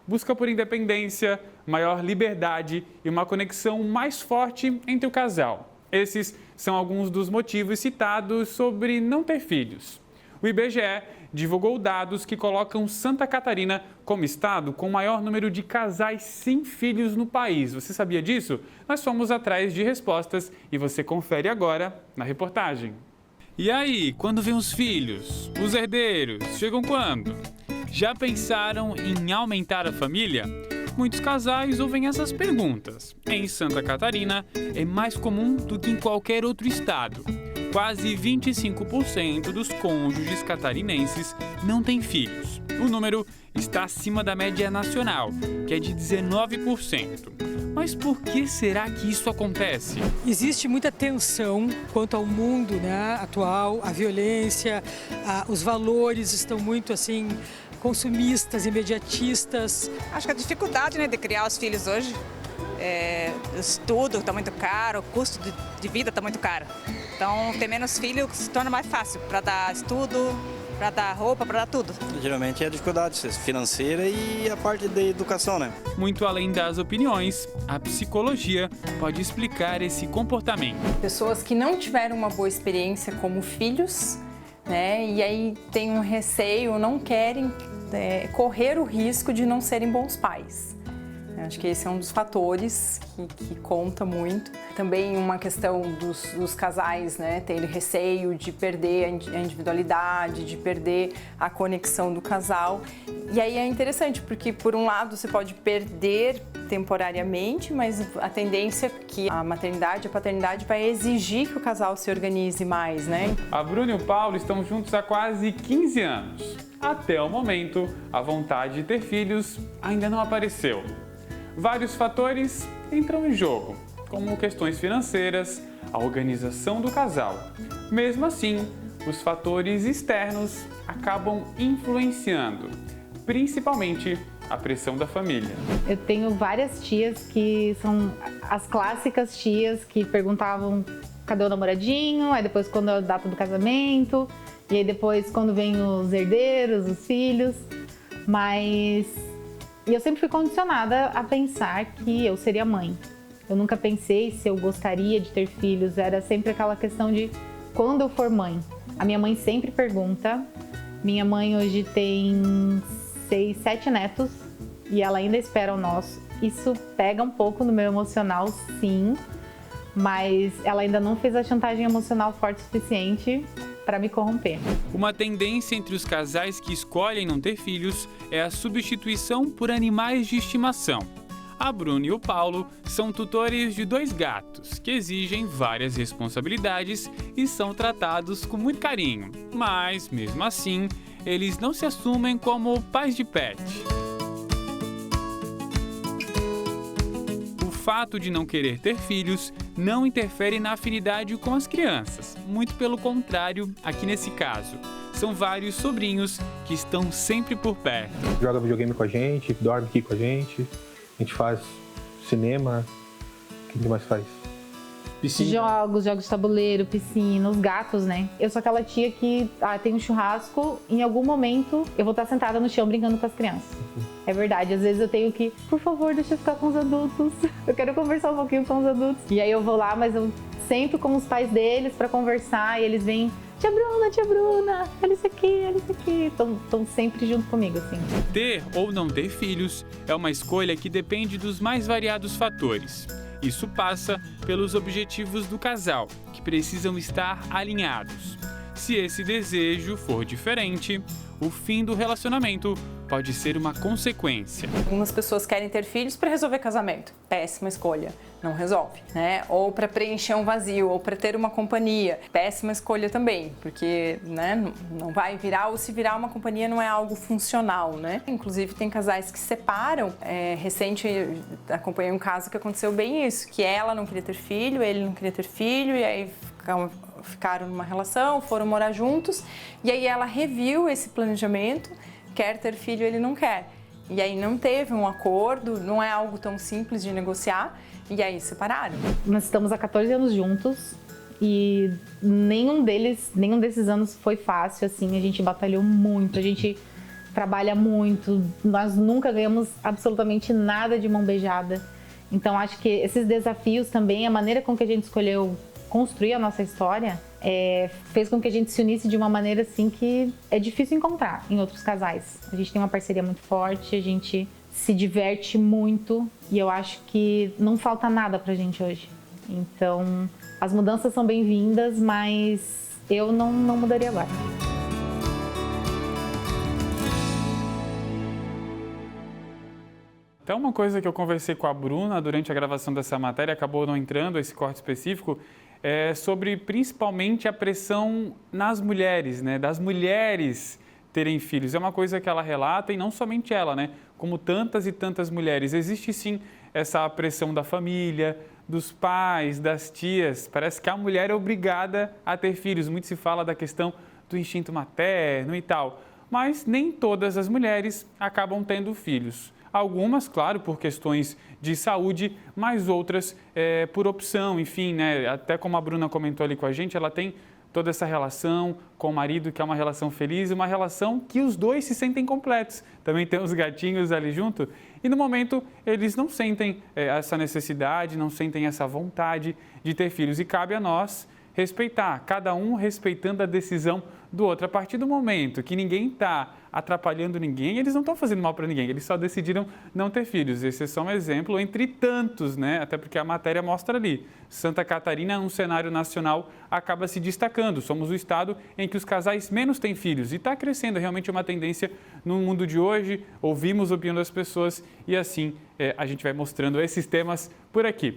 busca por independência, maior liberdade e uma conexão mais forte entre o casal. Esses são alguns dos motivos citados sobre não ter filhos. O IBGE divulgou dados que colocam Santa Catarina como estado com o maior número de casais sem filhos no país. Você sabia disso? Nós fomos atrás de respostas e você confere agora na reportagem. E aí, quando vem os filhos? Os herdeiros chegam quando? Já pensaram em aumentar a família? Muitos casais ouvem essas perguntas. Em Santa Catarina, é mais comum do que em qualquer outro estado. Quase 25% dos cônjuges catarinenses não têm filhos. O número está acima da média nacional, que é de 19%. Mas por que será que isso acontece? Existe muita tensão quanto ao mundo, né, atual, a violência, os valores estão muito assim consumistas, imediatistas. Acho que a dificuldade, né, de criar os filhos hoje, o estudo está muito caro, o custo de vida está muito caro. Então, ter menos filhos se torna mais fácil para dar estudo, para dar roupa, para dar tudo. Geralmente é a dificuldade financeira e a parte da educação, né? Muito além das opiniões, a psicologia pode explicar esse comportamento. Pessoas que não tiveram uma boa experiência como filhos, né, e aí tem um receio, não querem correr o risco de não serem bons pais. Acho que esse é um dos fatores que conta muito. Também uma questão dos casais, né, terem receio de perder a individualidade, de perder a conexão do casal. E aí é interessante, porque por um lado você pode perder temporariamente, mas a tendência é que a maternidade, a paternidade vai exigir que o casal se organize mais, né? A Bruna e o Paulo estão juntos há quase 15 anos. Até o momento, a vontade de ter filhos ainda não apareceu. Vários fatores entram em jogo, como questões financeiras, a organização do casal. Mesmo assim, os fatores externos acabam influenciando, principalmente a pressão da família. Eu tenho várias tias que são as clássicas tias que perguntavam cadê o namoradinho, aí depois quando é a data do casamento, e aí depois quando vem os herdeiros, os filhos, mas... E eu sempre fui condicionada a pensar que eu seria mãe. Eu nunca pensei se eu gostaria de ter filhos, era sempre aquela questão de quando eu for mãe. A minha mãe sempre pergunta, minha mãe hoje tem 6, 7 netos e ela ainda espera o nosso. Isso pega um pouco no meu emocional, sim, mas ela ainda não fez a chantagem emocional forte o suficiente para me corromper. Uma tendência entre os casais que escolhem não ter filhos é a substituição por animais de estimação. A Bruna e o Paulo são tutores de 2 gatos, que exigem várias responsabilidades e são tratados com muito carinho. Mas, mesmo assim, eles não se assumem como pais de pet. O fato de não querer ter filhos não interfere na afinidade com as crianças. Muito pelo contrário, aqui nesse caso. São vários sobrinhos que estão sempre por perto. Joga videogame com a gente, dorme aqui com a gente faz cinema, o que mais faz? Piscina. Jogos de tabuleiro, piscina, os gatos, né? Eu sou aquela tia que tem um churrasco, em algum momento eu vou estar sentada no chão brincando com as crianças. É verdade, às vezes eu tenho que, por favor, deixa eu ficar com os adultos. Eu quero conversar um pouquinho com os adultos. E aí eu vou lá, mas eu sento com os pais deles para conversar e eles vêm, tia Bruna, olha isso aqui. Estão sempre junto comigo, assim. Ter ou não ter filhos é uma escolha que depende dos mais variados fatores. Isso passa pelos objetivos do casal, que precisam estar alinhados. Se esse desejo for diferente, o fim do relacionamento pode ser uma consequência. Algumas pessoas querem ter filhos para resolver casamento. Péssima escolha, não resolve, né? Ou para preencher um vazio, ou para ter uma companhia. Péssima escolha também, porque, né, não vai virar, ou se virar uma companhia não é algo funcional, né? Inclusive tem casais que separam. Recente acompanhei um caso que aconteceu bem isso, que ela não queria ter filho, ele não queria ter filho, e aí ficaram numa relação, foram morar juntos, e aí ela reviu esse planejamento, quer ter filho, ele não quer. E aí não teve um acordo, não é algo tão simples de negociar, e aí separaram. Nós estamos há 14 anos juntos e nenhum desses anos foi fácil, assim, a gente batalhou muito, a gente trabalha muito, nós nunca ganhamos absolutamente nada de mão beijada. Então acho que esses desafios também, a maneira com que a gente escolheu construir a nossa história, fez com que a gente se unisse de uma maneira assim que é difícil encontrar em outros casais. A gente tem uma parceria muito forte, a gente se diverte muito e eu acho que não falta nada pra gente hoje. Então as mudanças são bem-vindas, mas eu não mudaria agora. Então, uma coisa que eu conversei com a Bruna durante a gravação dessa matéria, acabou não entrando esse corte específico, é sobre principalmente a pressão nas mulheres, né? Das mulheres terem filhos. É uma coisa que ela relata, e não somente ela, né? Como tantas e tantas mulheres. Existe sim essa pressão da família, dos pais, das tias. Parece que a mulher é obrigada a ter filhos. Muito se fala da questão do instinto materno e tal. Mas nem todas as mulheres acabam tendo filhos. Algumas, claro, por questões de saúde, mas outras por opção, enfim, né? Até como a Bruna comentou ali com a gente, ela tem toda essa relação com o marido, que é uma relação feliz, uma relação que os dois se sentem completos. Também tem os gatinhos ali junto e no momento eles não sentem essa necessidade, não sentem essa vontade de ter filhos e cabe a nós respeitar, cada um respeitando a decisão do outro. A partir do momento que ninguém está atrapalhando ninguém, eles não estão fazendo mal para ninguém, eles só decidiram não ter filhos. Esse é só um exemplo entre tantos, né? Até porque a matéria mostra ali. Santa Catarina, num cenário nacional, acaba se destacando. Somos o estado em que os casais menos têm filhos e está crescendo. Realmente uma tendência no mundo de hoje. Ouvimos a opinião das pessoas e assim a gente vai mostrando esses temas por aqui.